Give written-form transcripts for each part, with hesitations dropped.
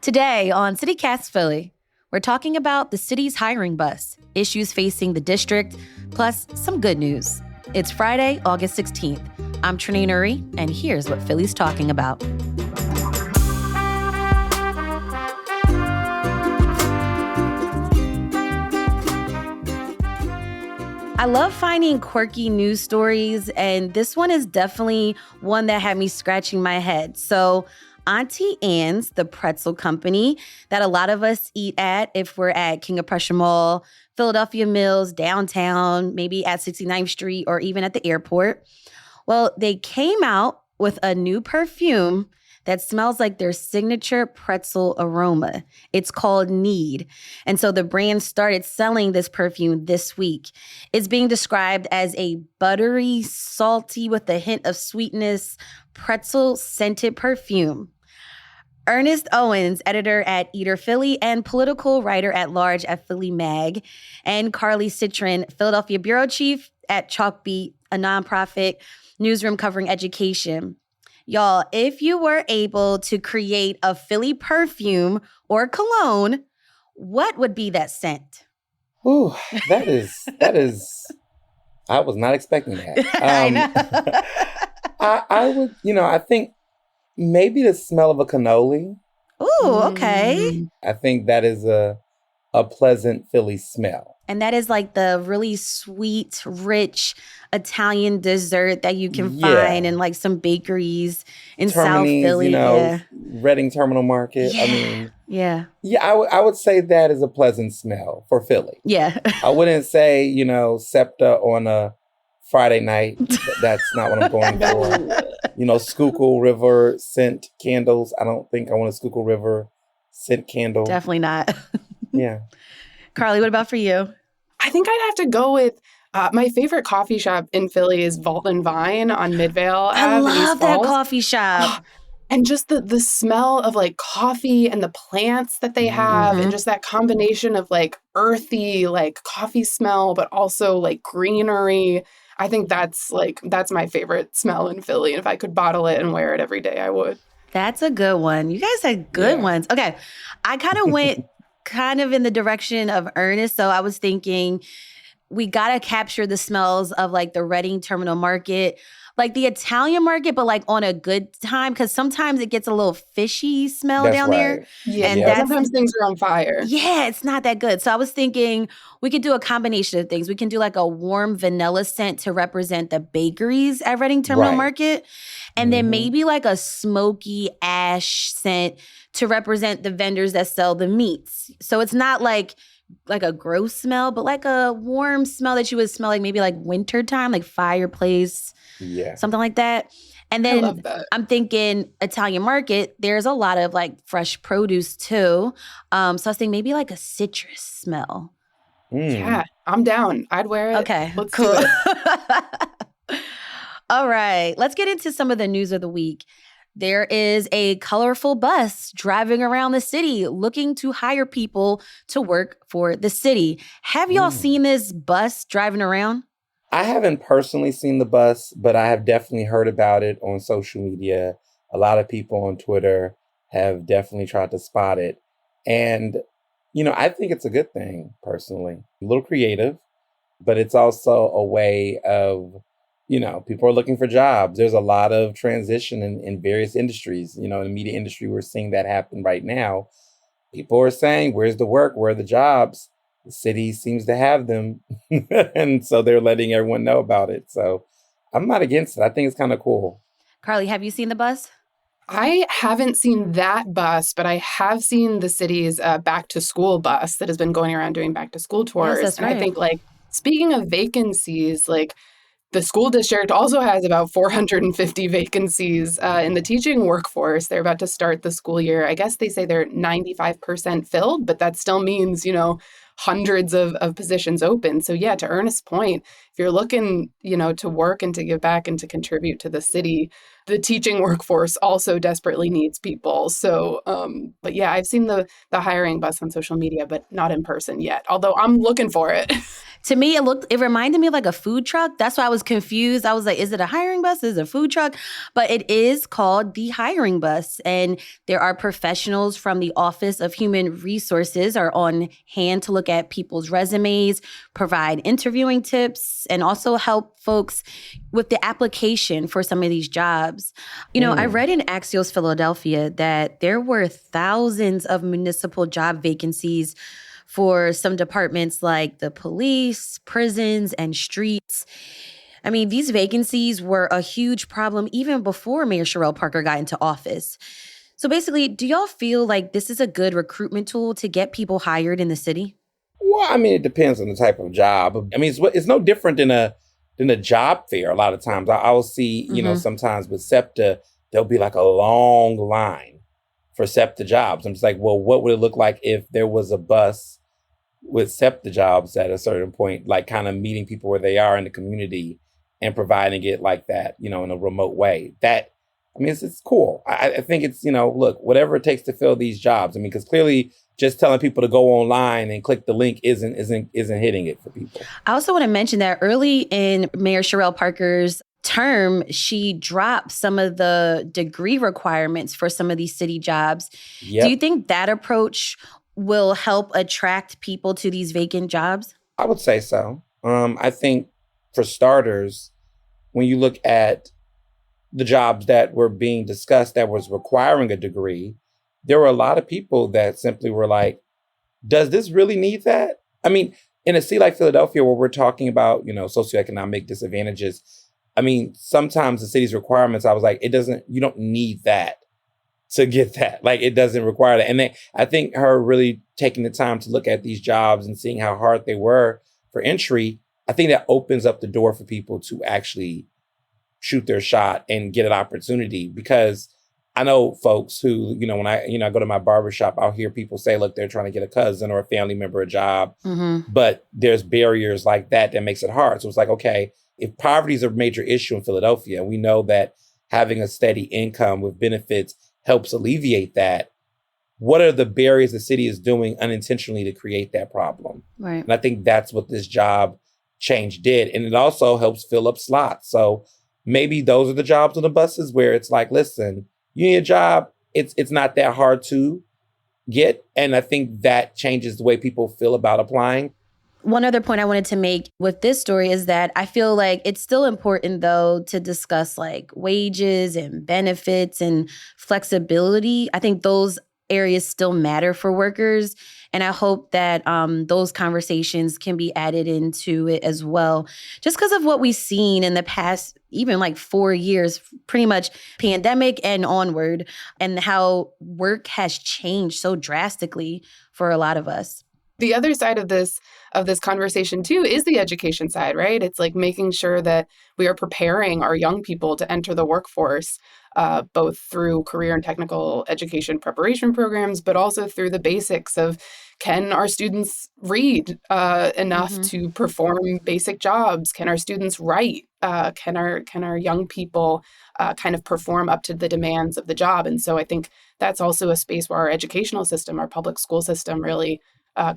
Today on CityCast Philly, we're talking about the city's hiring bus, issues facing the district, plus some good news. It's Friday, August 16th. I'm Trinity Nuri, and here's what Philly's talking about. I love finding quirky news stories, and this one is definitely one that had me scratching my head. So Auntie Anne's, the pretzel company that a lot of us eat at if we're at King of Prussia Mall, Philadelphia Mills, downtown, maybe at 69th Street, or even at the airport. Well, they came out with a new perfume that smells like their signature pretzel aroma. It's called Need. And so the brand started selling this perfume this week. It's being described as a buttery, salty, with a hint of sweetness, pretzel scented perfume. Ernest Owens, editor at Eater Philly and political writer at large at Philly Mag, and Carly Citron, Philadelphia bureau chief at Chalkbeat, a nonprofit newsroom covering education. Y'all, if you were able to create a Philly perfume or cologne, what would be that scent? Ooh, that is, I was not expecting that. I know. I would, I think maybe the smell of a cannoli. Ooh, okay. I think that is a pleasant Philly smell. And that is like the really sweet, rich Italian dessert that you can find in like some bakeries in South Philly. Reading Terminal Market. Yeah. I would say that is a pleasant smell for Philly. Yeah. I wouldn't say, SEPTA on a Friday night. That's not what I'm going for. Schuylkill River scent candles. I don't think I want a Schuylkill River scent candle. Definitely not. Yeah. Carly, what about for you? I think I'd have to go with my favorite coffee shop in Philly is Vault and Vine on Midvale Ave. I love that coffee shop. And just the smell of like coffee and the plants that they have and just that combination of like earthy, like coffee smell, but also like greenery. I think that's my favorite smell in Philly. And if I could bottle it and wear it every day, I would. That's a good one. You guys had good ones. Okay. I kind of went in the direction of Ernest. So I was thinking we got to capture the smells of like the Reading Terminal Market, like the Italian market, but like on a good time. Cause sometimes it gets a little fishy smell down there. Yeah. And sometimes things are on fire. Yeah. It's not that good. So I was thinking we could do a combination of things. We can do like a warm vanilla scent to represent the bakeries at Reading Terminal Market. And then maybe like a smoky ash scent to represent the vendors that sell the meats. So it's not like a gross smell, but like a warm smell that you would smell like maybe like wintertime, like fireplace, something like that. And then I'm thinking Italian market, there's a lot of like fresh produce too. So I was thinking maybe like a citrus smell. Yeah, I'm down. I'd wear it. Okay, let's cool. do it. All right, let's get into some of the news of the week. There is a colorful bus driving around the city looking to hire people to work for the city. Have y'all seen this bus driving around? I haven't personally seen the bus, but I have definitely heard about it on social media. A lot of people on Twitter have definitely tried to spot it. And, I think it's a good thing, personally. A little creative, but it's also a way of people are looking for jobs. There's a lot of transition in various industries. In the media industry, we're seeing that happen right now. People are saying, where's the work? Where are the jobs? The city seems to have them. And so they're letting everyone know about it. So I'm not against it. I think it's kind of cool. Carly, have you seen the bus? I haven't seen that bus, but I have seen the city's back to school bus that has been going around doing back to school tours. Yes, that's right. And I think speaking of vacancies, the school district also has about 450 vacancies in the teaching workforce. They're about to start the school year. I guess they say they're 95% filled, but that still means, hundreds of positions open. So yeah, to Ernest's point, if you're looking, to work and to give back and to contribute to the city, the teaching workforce also desperately needs people. So, but yeah, I've seen the hiring bus on social media, but not in person yet, although I'm looking for it. To me, it reminded me of like a food truck. That's why I was confused. I was like, is it a hiring bus? Is it a food truck? But it is called the hiring bus. And there are professionals from the Office of Human Resources are on hand to look at people's resumes, provide interviewing tips, and also help folks with the application for some of these jobs. I read in Axios Philadelphia that there were thousands of municipal job vacancies for some departments like the police, prisons, and streets. I mean, these vacancies were a huge problem even before Mayor Sherrell Parker got into office. So basically, do y'all feel like this is a good recruitment tool to get people hired in the city? Well, I mean, it depends on the type of job. I mean, it's no different than a job fair. A lot of times, I will see, sometimes with SEPTA, there'll be like a long line for SEPTA jobs. I'm just like, well, what would it look like if there was a bus with SEPTA jobs at a certain point, like kind of meeting people where they are in the community and providing it like that, in a remote way? It's cool. I think it's, look, whatever it takes to fill these jobs. I mean, because clearly just telling people to go online and click the link isn't hitting it for people. I also want to mention that early in Mayor Sherrell Parker's term, she dropped some of the degree requirements for some of these city jobs. Yep. Do you think that approach will help attract people to these vacant jobs? I would say so. I think for starters, when you look at the jobs that were being discussed that was requiring a degree, there were a lot of people that simply were like, does this really need that? I mean, in a city like Philadelphia, where we're talking about, socioeconomic disadvantages, I mean, sometimes the city's requirements, I was like, you don't need that to get that. Like, it doesn't require that. And I think her really taking the time to look at these jobs and seeing how hard they were for entry, I think that opens up the door for people to actually shoot their shot and get an opportunity. Because I know folks who, when I go to my barbershop, I'll hear people say, look, they're trying to get a cousin or a family member a job, but there's barriers like that makes it hard. So it's like, okay, if poverty is a major issue in Philadelphia, and we know that having a steady income with benefits helps alleviate that, what are the barriers the city is doing unintentionally to create that problem? Right. And I think that's what this job change did. And it also helps fill up slots. So maybe those are the jobs on the buses where it's like, listen, you need a job. It's not that hard to get. And I think that changes the way people feel about applying. One other point I wanted to make with this story is that I feel like it's still important, though, to discuss like wages and benefits and flexibility. I think those areas still matter for workers. And I hope that those conversations can be added into it as well. Just because of what we've seen in the past, even like 4 years, pretty much pandemic and onward, and how work has changed so drastically for a lot of us. The other side of this conversation too is the education side, right? It's like making sure that we are preparing our young people to enter the workforce, both through career and technical education preparation programs, but also through the basics of, can our students read enough to perform basic jobs? Can our students write? Can our young people kind of perform up to the demands of the job? And so I think that's also a space where our educational system, our public school system, really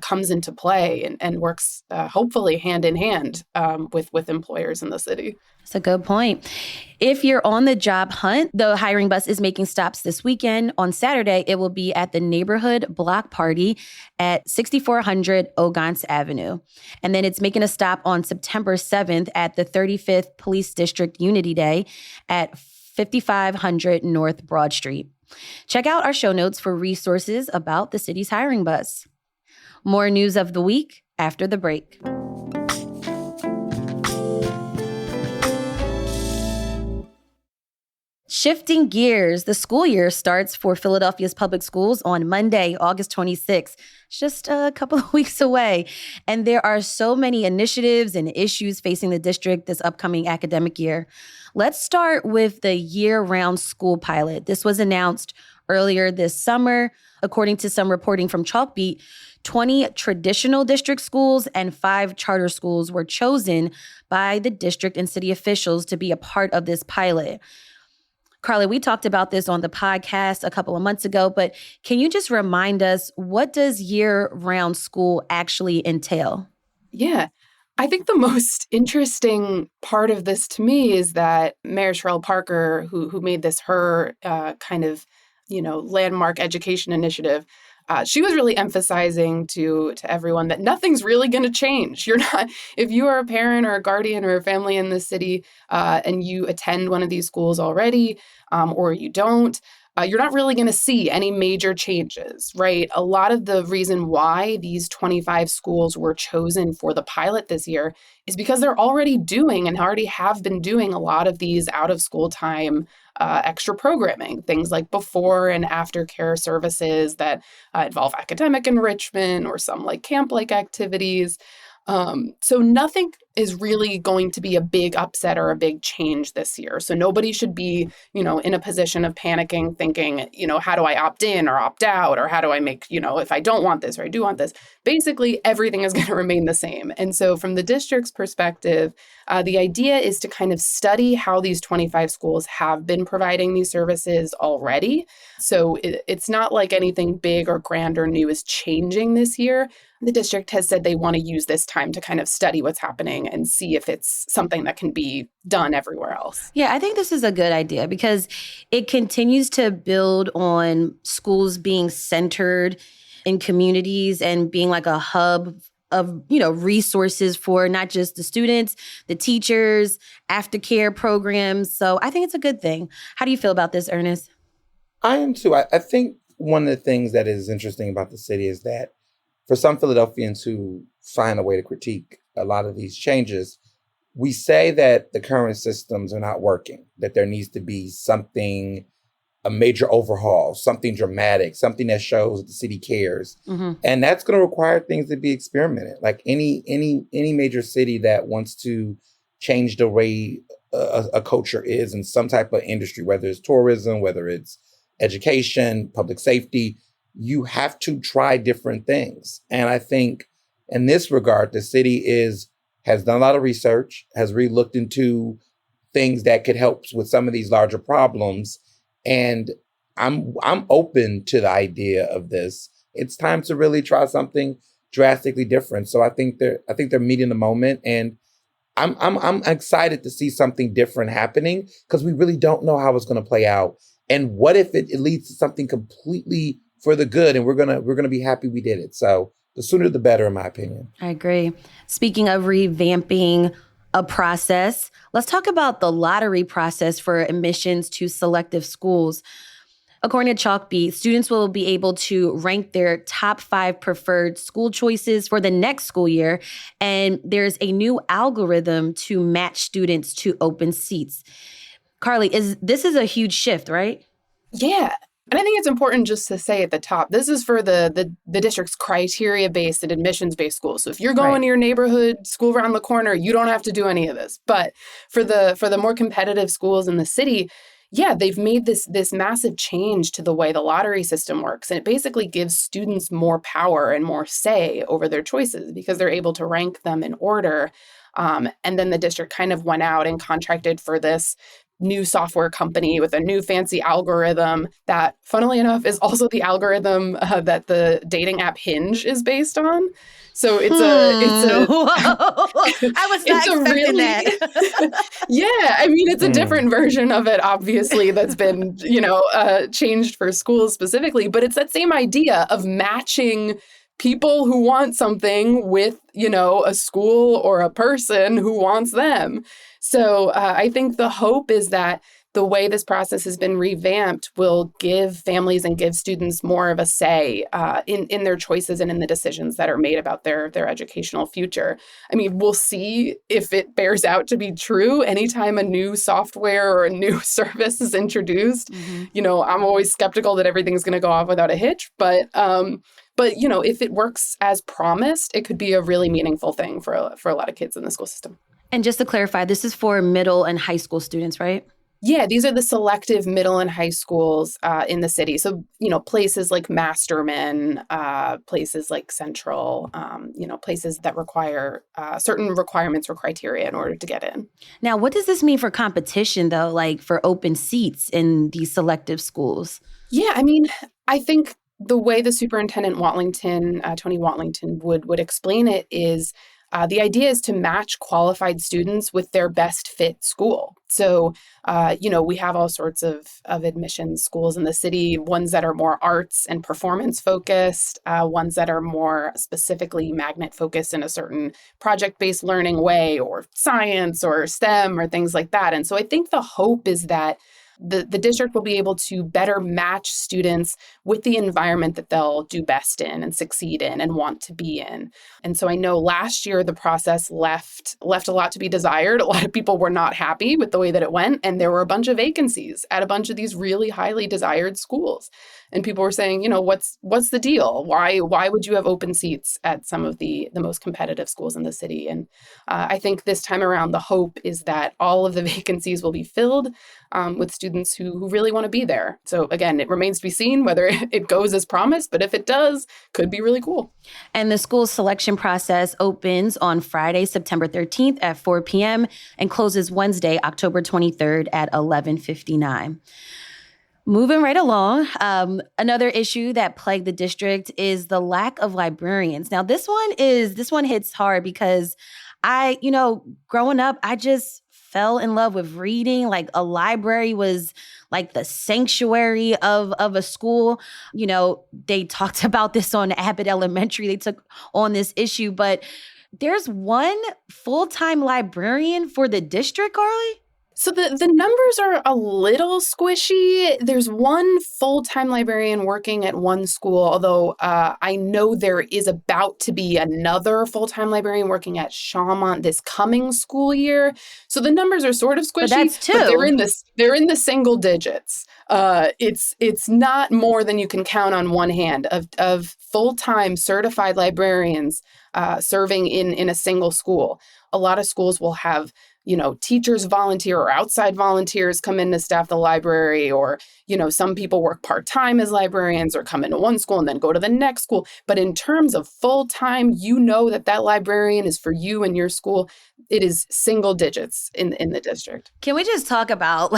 comes into play and works hopefully hand in hand with employers in the city. That's a good point. If you're on the job hunt, the hiring bus is making stops this weekend. On Saturday, it will be at the neighborhood block party at 6400 Ogons Avenue. And then it's making a stop on September 7th at the 35th Police District Unity Day at 5500 North Broad Street. Check out our show notes for resources about the city's hiring bus. More news of the week after the break. Shifting gears, the school year starts for Philadelphia's public schools on Monday, August 26th. It's just a couple of weeks away. And there are so many initiatives and issues facing the district this upcoming academic year. Let's start with the year-round school pilot. This was announced earlier this summer. According to some reporting from Chalkbeat, 20 traditional district schools and 5 charter schools were chosen by the district and city officials to be a part of this pilot. Carly, we talked about this on the podcast a couple of months ago, but can you just remind us, what does year-round school actually entail? Yeah. I think the most interesting part of this to me is that Mayor Sherrill Parker, who made this her kind of, landmark education initiative, she was really emphasizing to everyone that nothing's really going to change. You're not, if you are a parent or a guardian or a family in the city and you attend one of these schools already, or you don't, you're not really going to see any major changes, right? A lot of the reason why these 25 schools were chosen for the pilot this year is because they're already doing and already have been doing a lot of these out of school time extra programming, things like before and after care services that involve academic enrichment or some like camp-like activities. So nothing is really going to be a big upset or a big change this year. So nobody should be, in a position of panicking, thinking, how do I opt in or opt out? Or how do I make, if I don't want this or I do want this? Basically, everything is going to remain the same. And so from the district's perspective, the idea is to kind of study how these 25 schools have been providing these services already. So it's not like anything big or grand or new is changing this year. The district has said they want to use this time to kind of study what's happening and see if it's something that can be done everywhere else. Yeah, I think this is a good idea because it continues to build on schools being centered in communities and being like a hub of, resources for not just the students, the teachers, aftercare programs. So I think it's a good thing. How do you feel about this, Ernest? I am too. I think one of the things that is interesting about the city is that for some Philadelphians who find a way to critique a lot of these changes, we say that the current systems are not working, that there needs to be something, a major overhaul, something dramatic, something that shows that the city cares. Mm-hmm. And that's going to require things to be experimented. Like any major city that wants to change the way a culture is in some type of industry, whether it's tourism, whether it's education, public safety, you have to try different things. And I think in this regard, the city has done a lot of research, has really looked into things that could help with some of these larger problems. And I'm open to the idea of this. It's time to really try something drastically different. So I think they're meeting the moment, and I'm excited to see something different happening because we really don't know how it's going to play out. And what if it leads to something completely for the good, and we're gonna be happy we did it. So the sooner the better, in my opinion. I agree. Speaking of revamping a process, let's talk about the lottery process for admissions to selective schools. According to Chalkbeat, students will be able to rank their top 5 preferred school choices for the next school year, and there's a new algorithm to match students to open seats. Carly, this is a huge shift, right? Yeah. And I think it's important just to say at the top, this is for the district's criteria-based and admissions-based schools. So if you're going to your neighborhood school around the corner, you don't have to do any of this. But for the more competitive schools in the city, yeah, they've made this massive change to the way the lottery system works. And it basically gives students more power and more say over their choices because they're able to rank them in order. And then the district kind of went out and contracted for this new software company with a new fancy algorithm that, funnily enough, is also the algorithm that the dating app Hinge is based on. So it's a Whoa. I was not expecting that. Yeah, I mean, it's a different version of it, obviously, that's been, changed for schools specifically, but it's that same idea of matching people who want something with, a school or a person who wants them. So I think the hope is that the way this process has been revamped will give families and give students more of a say in their choices and in the decisions that are made about their educational future. I mean, we'll see if it bears out to be true. Anytime a new software or a new service is introduced, I'm always skeptical that everything's going to go off without a hitch. But if it works as promised, it could be a really meaningful thing for a lot of kids in the school system. And just to clarify, this is for middle and high school students, right? Yeah, these are the selective middle and high schools in the city. So, places like Masterman, places like Central, places that require certain requirements or criteria in order to get in. Now, what does this mean for competition, though, like for open seats in these selective schools? Yeah, I think the way the superintendent Watlington, Tony Watlington, would explain it is the idea is to match qualified students with their best fit school. So, we have all sorts of admissions schools in the city, ones that are more arts and performance focused, ones that are more specifically magnet focused in a certain project-based learning way, or science or STEM or things like that. And so I think the hope is that the district will be able to better match students with the environment that they'll do best in and succeed in and want to be in. And so I know last year the process left a lot to be desired. A lot of people were not happy with the way that it went, and there were a bunch of vacancies at a bunch of these really highly desired schools. And people were saying, what's the deal? Why would you have open seats at some of the most competitive schools in the city? And I think this time around, the hope is that all of the vacancies will be filled with students who really want to be there. So again, it remains to be seen whether it goes as promised, but if it does, could be really cool. And the school selection process opens on Friday, September 13th at 4 p.m. and closes Wednesday, October 23rd at 11:59. Moving right along, another issue that plagued the district is the lack of librarians. Now, this one hits hard because growing up, I just fell in love with reading. Like, a library was like the sanctuary of a school. They talked about this on Abbott Elementary. They took on this issue, but there's one full-time librarian for the district, Carly? So the numbers are a little squishy. There's one full-time librarian working at one school, although I know there is about to be another full-time librarian working at Shawmont this coming school year. So the numbers are sort of squishy, but that's two. But they're in the single digits. It's not more than you can count on one hand of full-time certified librarians serving in a single school. A lot of schools will have teachers volunteer or outside volunteers come in to staff the library, or, some people work part-time as librarians or come into one school and then go to the next school. But in terms of full-time, that librarian is for you and your school. It is single digits in the district. Can we just talk about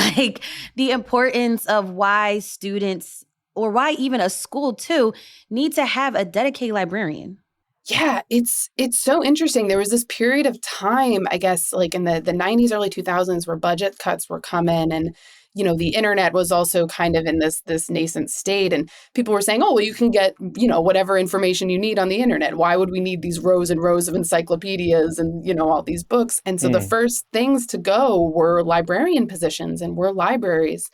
the importance of why students, or why even a school too, need to have a dedicated librarian? Yeah, it's so interesting. There was this period of time, I guess, like in the 90s, early 2000s, where budget cuts were coming, and the internet was also kind of in this nascent state, and people were saying, oh, well, you can get whatever information you need on the internet. Why would we need these rows and rows of encyclopedias and all these books? And so the first things to go were librarian positions and were libraries.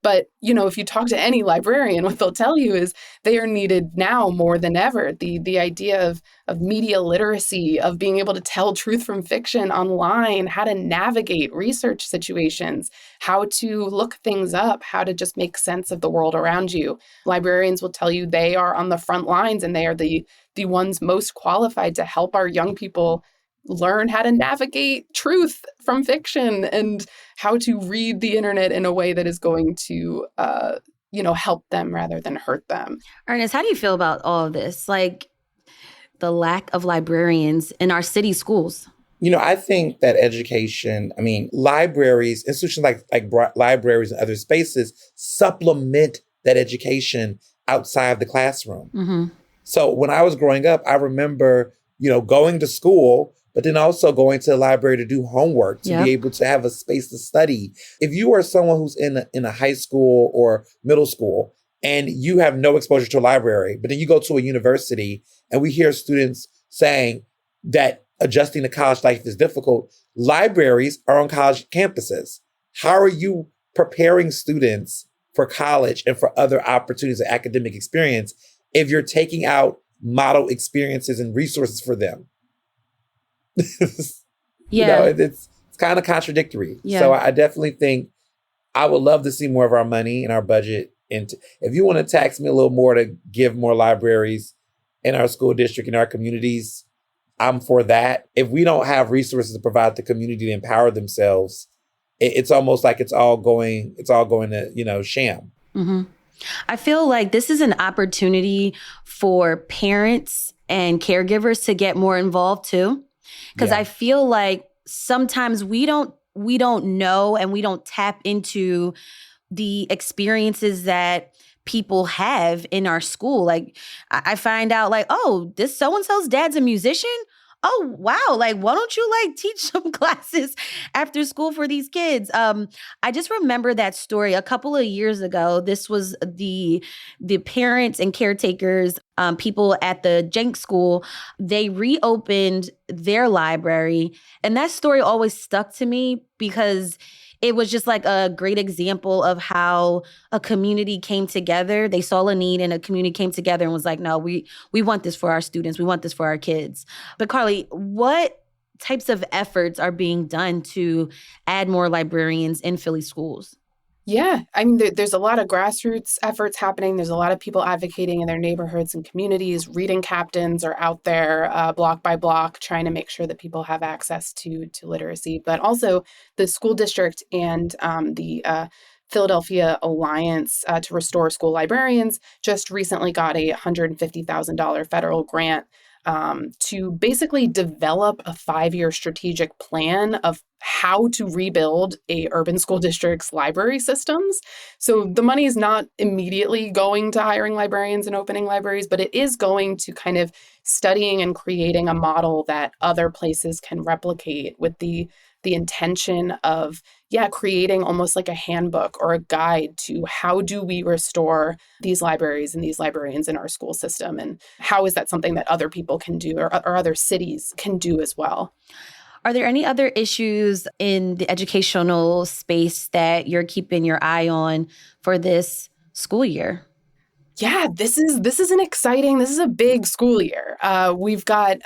But, if you talk to any librarian, what they'll tell you is they are needed now more than ever. The idea of media literacy, of being able to tell truth from fiction online, how to navigate research situations, how to look things up, how to just make sense of the world around you. Librarians will tell you they are on the front lines, and they are the ones most qualified to help our young people learn how to navigate truth from fiction and how to read the internet in a way that is going to, help them rather than hurt them. Ernest, how do you feel about all of this? Like, the lack of librarians in our city schools? I think that education, libraries, institutions like libraries and other spaces supplement that education outside of the classroom. Mm-hmm. So when I was growing up, I remember, going to school, but then also going to the library to do homework, to be able to have a space to study. If you are someone who's in a high school or middle school and you have no exposure to a library, but then you go to a university and we hear students saying that adjusting to college life is difficult, libraries are on college campuses. How are you preparing students for college and for other opportunities of academic experience if you're taking out model experiences and resources for them? It's kind of contradictory. Yeah. So I definitely think I would love to see more of our money in our budget. And if you want to tax me a little more to give more libraries in our school district, in our communities, I'm for that. If we don't have resources to provide the community to empower themselves, it's almost like it's all going to, sham. Hmm. I feel like this is an opportunity for parents and caregivers to get more involved too. Because Yeah. I feel like sometimes we don't know and we don't tap into the experiences that people have in our school. Like I find out like, oh, this so and so's dad's a musician. Oh wow! Like, why don't you like teach some classes after school for these kids? I just remember that story a couple of years ago. This was the parents and caretakers, people at the Jenks school. They reopened their library, and that story always stuck to me because it was just like a great example of how a community came together. They saw a need and a community came together and was like, no, we want this for our students. We want this for our kids. But Carly, what types of efforts are being done to add more librarians in Philly schools? Yeah, I mean, there's a lot of grassroots efforts happening. There's a lot of people advocating in their neighborhoods and communities. Reading captains are out there block by block trying to make sure that people have access to literacy. But also the school district and the Philadelphia Alliance to Restore School Librarians just recently got a $150,000 federal grant to basically develop a 5-year strategic plan of how to rebuild a urban school district's library systems. So the money is not immediately going to hiring librarians and opening libraries, but it is going to kind of studying and creating a model that other places can replicate with the intention of creating almost like a handbook or a guide to how do we restore these libraries and these librarians in our school system, and how is that something that other people can do or other cities can do as well. Are there any other issues in the educational space that you're keeping your eye on for this school year? Yeah, this is a big school year. We've got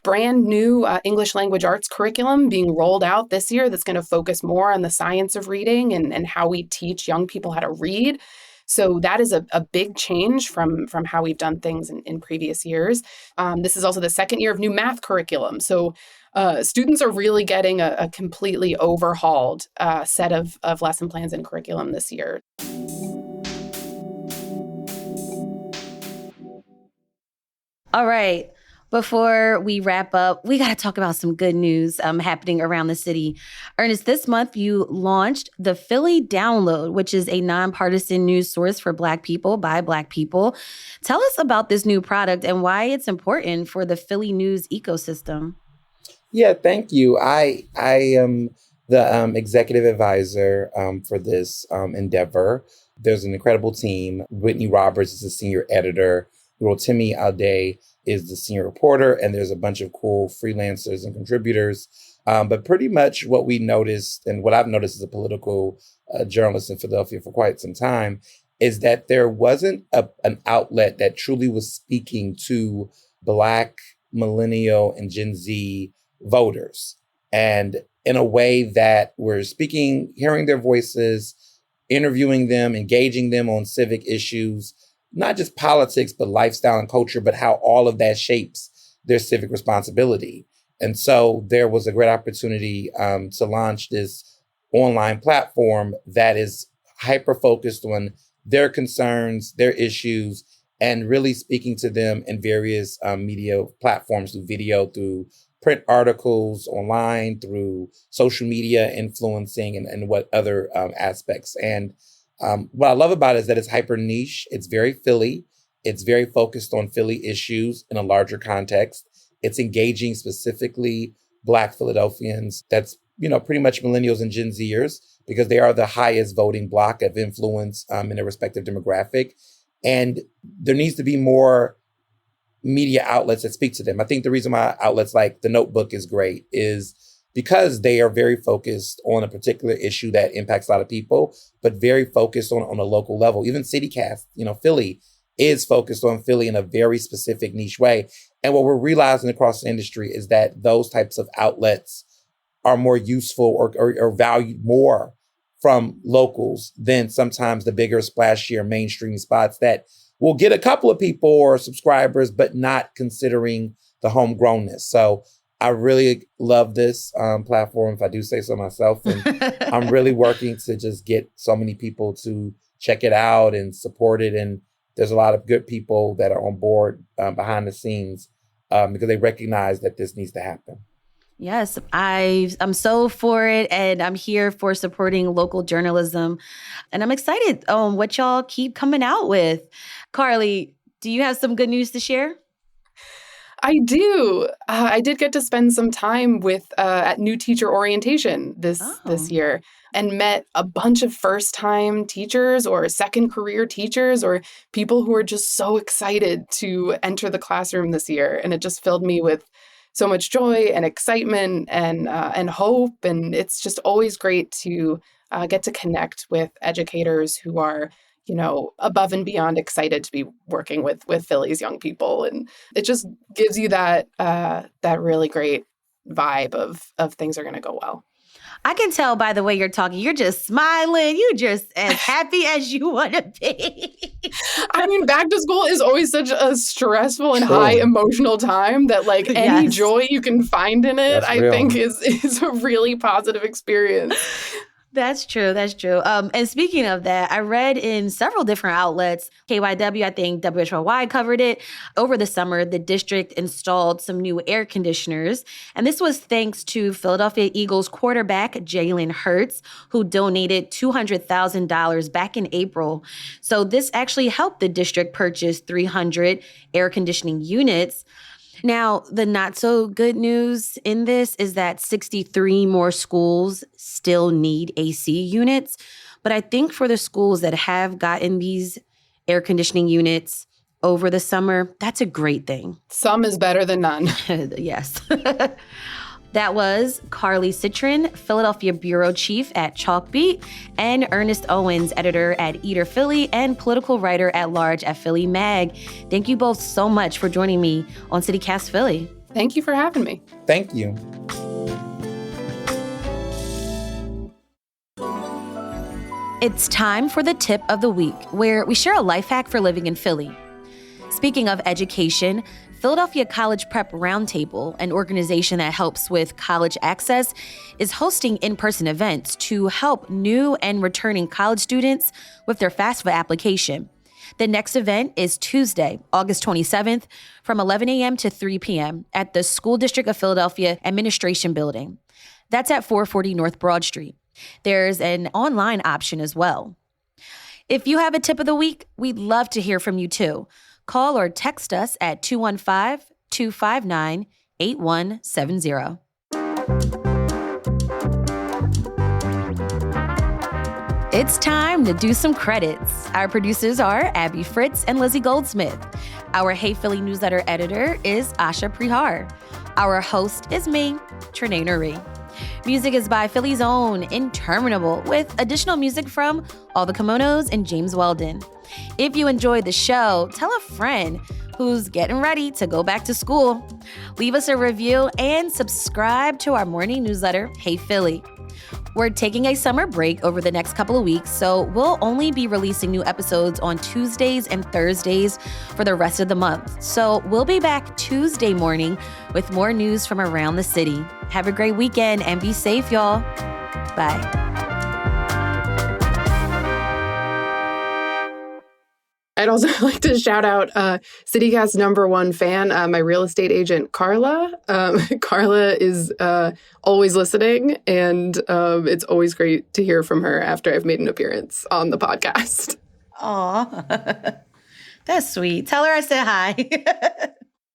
brand new English language arts curriculum being rolled out this year that's going to focus more on the science of reading and how we teach young people how to read. So that is a big change from how we've done things in previous years. This is also the second year of new math curriculum. So students are really getting a completely overhauled set of lesson plans and curriculum this year. All right. Before we wrap up, we got to talk about some good news happening around the city. Ernest, this month you launched the Philly Download, which is a nonpartisan news source for Black people by Black people. Tell us about this new product and why it's important for the Philly news ecosystem. Yeah, thank you. I am the executive advisor for this endeavor. There's an incredible team. Whitney Roberts is the senior editor. Rotimi Alday is the senior reporter, and there's a bunch of cool freelancers and contributors. But pretty much what we noticed, and what I've noticed as a political journalist in Philadelphia for quite some time, is that there wasn't an outlet that truly was speaking to Black, millennial, and Gen Z voters. And in a way that we're speaking, hearing their voices, interviewing them, engaging them on civic issues, not just politics, but lifestyle and culture, but how all of that shapes their civic responsibility. And so there was a great opportunity to launch this online platform that is hyper-focused on their concerns, their issues, and really speaking to them in various media platforms, through video, through print articles, online, through social media influencing, and what other aspects. And what I love about it is that it's hyper niche. It's very Philly. It's very focused on Philly issues in a larger context. It's engaging specifically Black Philadelphians. That's, pretty much millennials and Gen Zers, because they are the highest voting block of influence in their respective demographic. And there needs to be more media outlets that speak to them. I think the reason why outlets like The Notebook is great is because they are very focused on a particular issue that impacts a lot of people, but very focused on a local level. Even CityCast, Philly is focused on Philly in a very specific niche way. And what we're realizing across the industry is that those types of outlets are more useful or valued more from locals than sometimes the bigger, splashier mainstream spots that will get a couple of people or subscribers, but not considering the homegrownness. So I really love this platform, if I do say so myself. And I'm really working to just get so many people to check it out and support it. And there's a lot of good people that are on board behind the scenes because they recognize that this needs to happen. Yes, I'm so for it, and I'm here for supporting local journalism. And I'm excited on what y'all keep coming out with. Carly, do you have some good news to share? I do. I did get to spend some time with at New Teacher Orientation this year and met a bunch of first-time teachers or second career teachers or people who are just so excited to enter the classroom this year. And it just filled me with so much joy and excitement and hope. And it's just always great to get to connect with educators who are above and beyond excited to be working with Philly's young people. And it just gives you that really great vibe of things are going to go well. I can tell by the way you're talking, you're just smiling. You just as happy as you want to be. I mean, back to school is always such a stressful and high emotional time that any joy you can find in it, I think is a really positive experience. That's true. That's true. And speaking of that, I read in several different outlets, KYW, I think WHYY covered it. Over the summer, the district installed some new air conditioners. And this was thanks to Philadelphia Eagles quarterback Jalen Hurts, who donated $200,000 back in April. So this actually helped the district purchase 300 air conditioning units. Now, the not so good news in this is that 63 more schools still need AC units. But I think for the schools that have gotten these air conditioning units over the summer, that's a great thing. Some is better than none. Yes. That was Carly Citron, Philadelphia Bureau Chief at Chalkbeat, and Ernest Owens, editor at Eater Philly and political writer at large at Philly Mag. Thank you both so much for joining me on CityCast Philly. Thank you for having me. Thank you. It's time for the tip of the week, where we share a life hack for living in Philly. Speaking of education, Philadelphia College Prep Roundtable, an organization that helps with college access, is hosting in-person events to help new and returning college students with their FAFSA application. The next event is Tuesday, August 27th, from 11 a.m. to 3 p.m. at the School District of Philadelphia Administration Building. That's at 440 North Broad Street. There's an online option as well. If you have a tip of the week, we'd love to hear from you too. Call or text us at 215-259-8170. It's time to do some credits. Our producers are Abby Fritz and Lizzie Goldsmith. Our Hey Philly newsletter editor is Asha Prihar. Our host is me, Trinae Nuri. Music is by Philly's own Interminable, with additional music from All the Kimonos and James Weldon. If you enjoyed the show, tell a friend who's getting ready to go back to school. Leave us a review and subscribe to our morning newsletter, Hey Philly. We're taking a summer break over the next couple of weeks, so we'll only be releasing new episodes on Tuesdays and Thursdays for the rest of the month. So we'll be back Tuesday morning with more news from around the city. Have a great weekend and be safe, y'all. Bye. I'd also like to shout out CityCast's #1 fan, my real estate agent, Carla. Carla is always listening, and it's always great to hear from her after I've made an appearance on the podcast. Aw, that's sweet. Tell her I said hi.